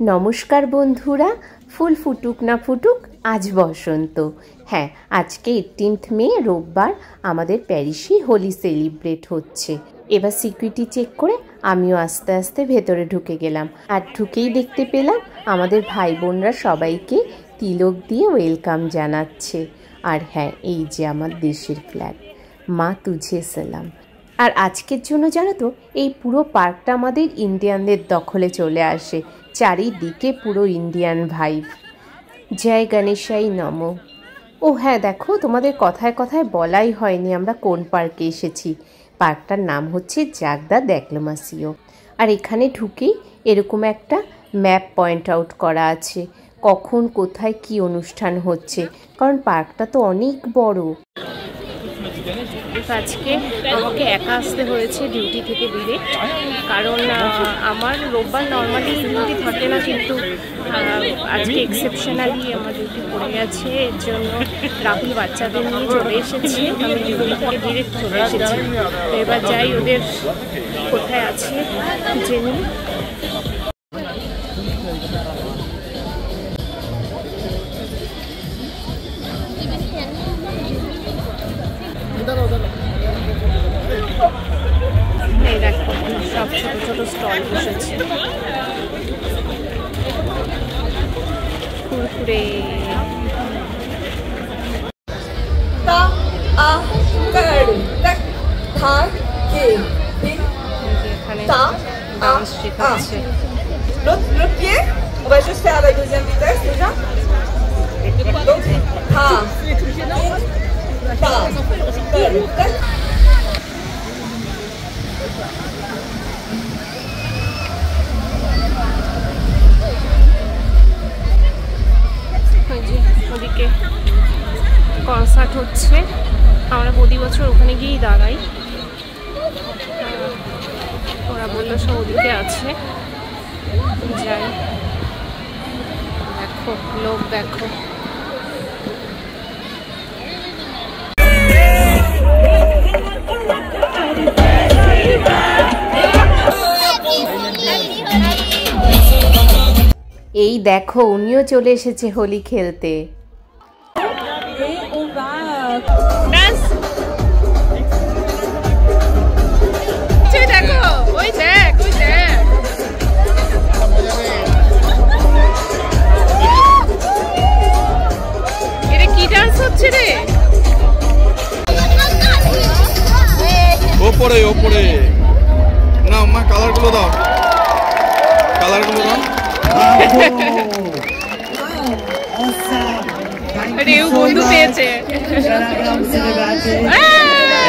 নমস্কার বন্ধুরা, ফুল ফুটুক না ফুটুক আজ বসন্ত। হ্যাঁ, আজকে 18 মে রোববার আমাদের প্যারিসে হোলি সেলিব্রেট হচ্ছে। এবার সিকিউরিটি চেক করে আমিও আস্তে আস্তে ভেতরে ঢুকে গেলাম। আর ঢুকেই দেখতে পেলাম আমাদের ভাই বোনরা সবাইকে তিলক দিয়ে ওয়েলকাম জানাচ্ছে। আর হ্যাঁ, এই যে আমার দেশের ফ্ল্যাগ, মা তুঝে সালাম। আর আজকের জন্য জানো তো, এই পুরো পার্কটা আমাদের ইন্ডিয়ানদের দখলে চলে আসে। চারিদিকে পুরো ইন্ডিয়ান ভাইব। জয় গণেশাই নমঃ। ও হ্যাঁ, দেখো, তোমাদের কথায় কথায় বলাই হয়নি আমরা কোন পার্কে এসেছি। পার্কটার নাম হচ্ছে জাগদা দ্যাক্লামাসিও। আর এখানে ঢুকেই এরকম একটা ম্যাপ পয়েন্ট আউট করা আছে, কখন কোথায় কি অনুষ্ঠান হচ্ছে, কারণ পার্কটা তো অনেক বড়। আজকে আমাকে একা আসতে হয়েছে ডিউটি থেকে ডিরেক্ট, কারণ আমার রোববার নর্মালি ডিউটি থাকে না, কিন্তু আজকে এক্সেপশনালি আমার ডিউটি পড়ে গেছে। এর জন্য রাহুল বাচ্চাদের নিয়ে চলে এসেছি, আমি ডিউটি থেকে ডিরেক্ট চলে এসেছি। তো এবার যাই, ওদের কোথায় আছে জেনে। এই দেখো, সব ছোট ছোট স্টল বসেছে, কুরকুরে। এখানে ডান্স শেখাচ্ছে। On va juste faire la deuxième vitesse déjà. Donc, ha, ta, tac. ওদিকে কনসার্ট হচ্ছে, আমরা প্রতি বছর ওখানে গিয়েই দাঁড়াই। ওরা বললো সব ওদিকে আছে, যাই। দেখো লোক, দেখো। এই দেখো, উনিও চলে এসেছে হোলি খেলতে। দেখো, ওই দেখ, ওই দেখ, এটা কি ডান্স হচ্ছে রে? ওপরে ওপরে না মা, কালার গুলো দাও, কালার গুলো দাও। রেউ বন্ধু পেয়েছে।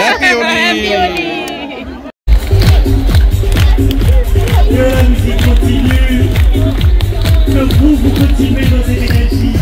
Happy Holi. La musique continue, que vous continuez dans cette énergie.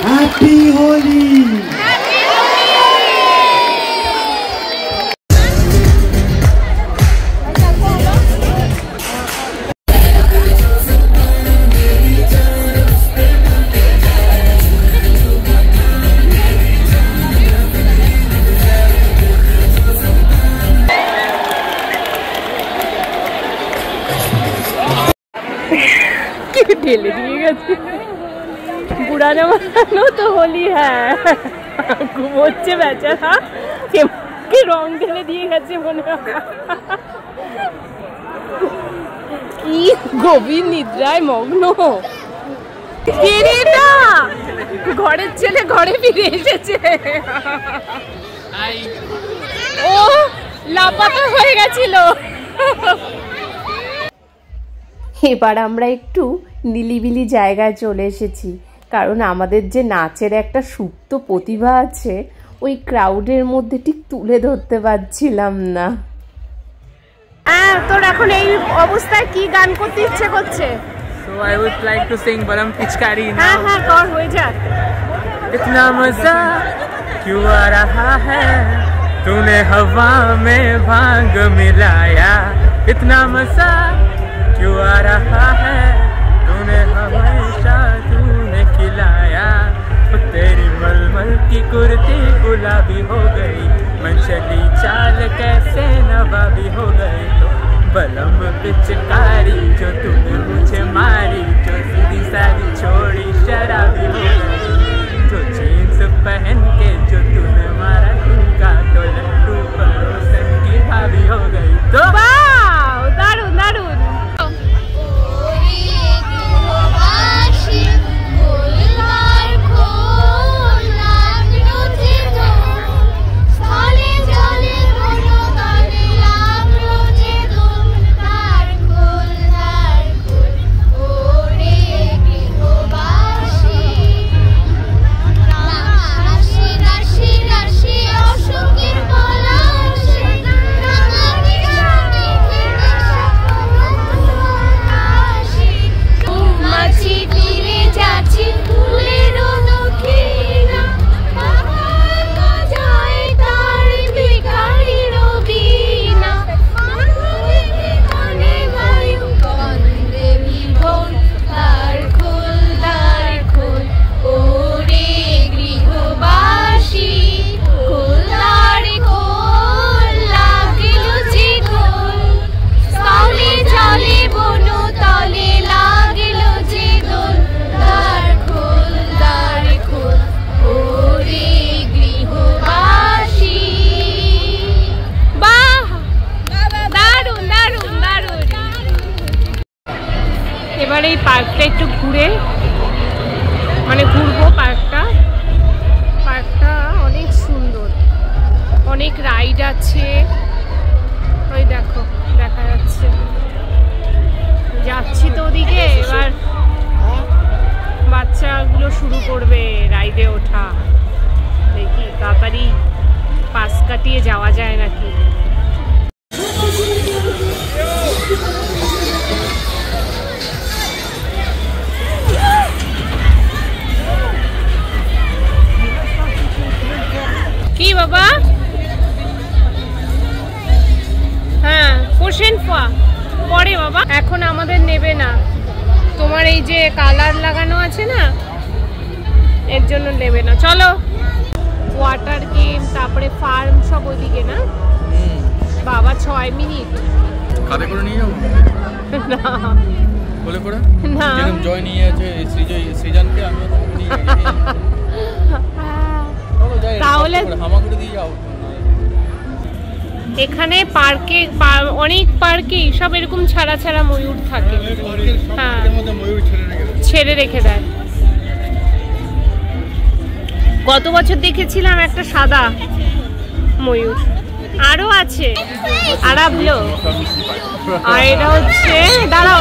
Happy Holi! Happy কি ঢেলে দিয়ে গেছে বুড়া জামানো তো হোলি। হ্যাঁ ঘুমোচ্ছে বেচারা, কি রং ঢেলে দিয়ে গেছে মনে হয়। কি গভীর নিদ্রায় মগ্ন। ঘরের ছেলে ঘরে ফিরে এসেছে। ও লাপাতা হয়ে গেছিল। এবার আমরা একটু নিলিবিলি জায়গায় চলে এসেছি, কারণ আমাদের যে নাচের একটা সুপ্ত প্রতিভা আছে ওই ক্রাউডের মধ্যে ঠিক তুলে ধরতে পারছিলাম না। হ্যাঁ, তোর এখন এই অবস্থায় কি গান করতে ইচ্ছে করছে? So I would like to sing Balam Pichkari now. হ্যাঁ হ্যাঁ কর, হয়ে যাক। इतना मजा क्यों आ रहा है, तूने हवा में भांग मिलाया। इतना मजा क्यों आ रहा है, तूने हमेशा तूने खिलाया। तेरी मलमल की कुर्ती गुलाबी हो गई, मन चली चाल कैसे नवाबी हो गई। तो बलम पिचकारी जो तूने मुझे मारी, जो सीधी सारी छोड़ी शराबी हो गई। जो जीन्स पहन के जो तूने मारा ठुमका, तो लड्डू पड़ोसन की भाभी हो गई। तो দারুন দারুন। এবার এই পার্কটা একটু ঘুরে ঘুরবো। পার্কটা অনেক সুন্দর, অনেক রাইড আছে। ওই দেখো দেখা যাচ্ছে, যাচ্ছি তো ওদিকে। এবার বাচ্চাগুলো শুরু করবে রাইডে ওঠা। দেখি তাড়াতাড়ি পাশ কাটিয়ে যাওয়া যায় নাকি। কি বাবা? হ্যাঁ কোশ্চেন পরে বাবা, এখন আমাদের নেবে না। তোমার এই যে কালার লাগানো আছে না, এর জন্য নেবে না। চলো ওয়াটার গেম, তারপরে ফার্ম সব ওইদিকে না বাবা। 6 মিনিট কারে করে নিয়ে যাবো না বলে করে না, যেরকম জয় নিয়ে আছে সৃজনকে আমিও তো নিয়ে তাহলে হামাগুড়ি দিয়ে যাও। এখানে পার্কে অনেক পার্কে সব এরকম ছাড়া ছাড়া ময়ূর থাকে। হ্যাঁ ময়ূর ছেড়ে রেখে দেয়। গত বছর দেখেছিলাম একটা সাদা ময়ূর, আরো আছে আরাবলো। আর এটা হচ্ছে দাঁড়াও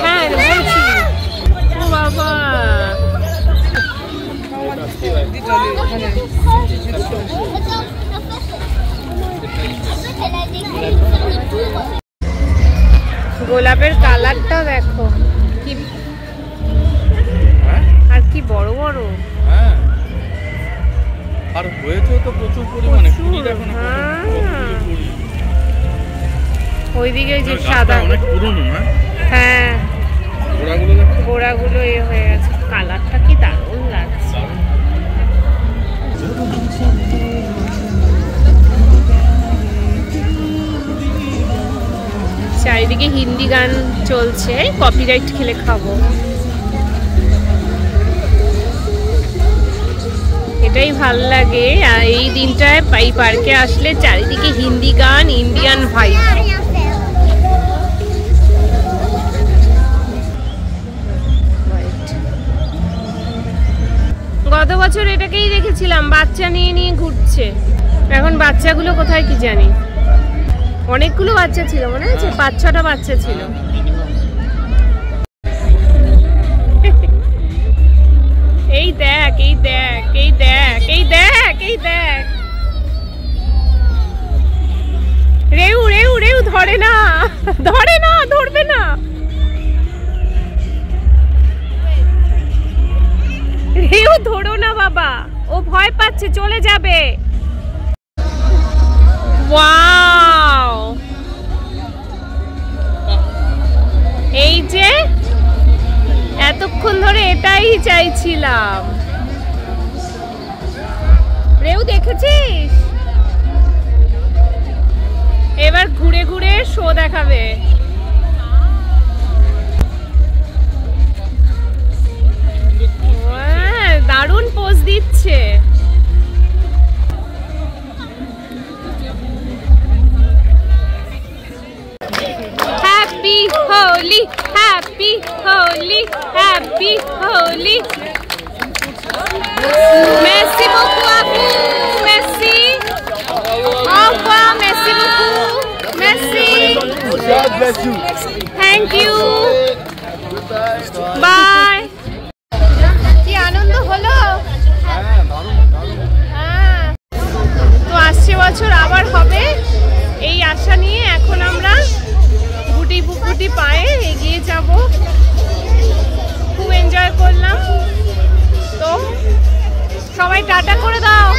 হ্যাঁ বলছি। ও বাবা গোলাপের কালারটা দেখো কি, আর কি বড় বড়। হ্যাঁ আর হয়েছে তো প্রচুর পরিমাণে কুড়ি। দেখো না ওইদিকে যে সাদা অনেক পুরনো। হ্যাঁ গোড়াগুলো দেখো, গোড়াগুলো এ হয়ে গেছে। কালারটা কি দারুণ লাগছে। চারিদিকে চারিদিকে হিন্দি গান চলছে, কপিরাইট খেলে খাবো। এটাই ভাল লাগে এই দিনটায় এই পার্কে আসলে, চারিদিকে হিন্দি গান, ইন্ডিয়ান ভাইব। গত বছর এটাকেই দেখেছিলাম, বাচ্চা নিয়ে নিয়ে ঘুরছে। এখন বাচ্চাগুলো কোথায় কি জানি। অনেকগুলো বাচ্চা ছিল, মনে আছে 5-6টা বাচ্চা ছিল। এই দেখ, এই দেখ, এই দেখ, এই দেখ, এই দেখ, রেউ রেউ রেউ, ধরে না, ধরে না, ধরবে না। রেউ ধরো না বাবা, ও ভয় পাচ্ছে, চলে যাবে। ওয়াও, এই যে এতক্ষণ ধরে এটাই চাইছিলাম। রেউ দেখেছিস? এবার ঘুরে ঘুরে শো দেখাবে। দারুণ পোজ দিচ্ছে। Happy Holi, happy Holi, happy Holi. মেসি beaucoup à vous, merci. Au revoir, merci beaucoup, merci. God bless you. Thank you. Bye. কি আনন্দ হলো। হ্যাঁ, তো আসছে বছর আবার হবে এই আশা নিয়ে এখন আমরা গুটি গুটি পায়ে এগিয়ে যাব। খুব এনজয় করলাম। তো সবাই টাটা করে দাও।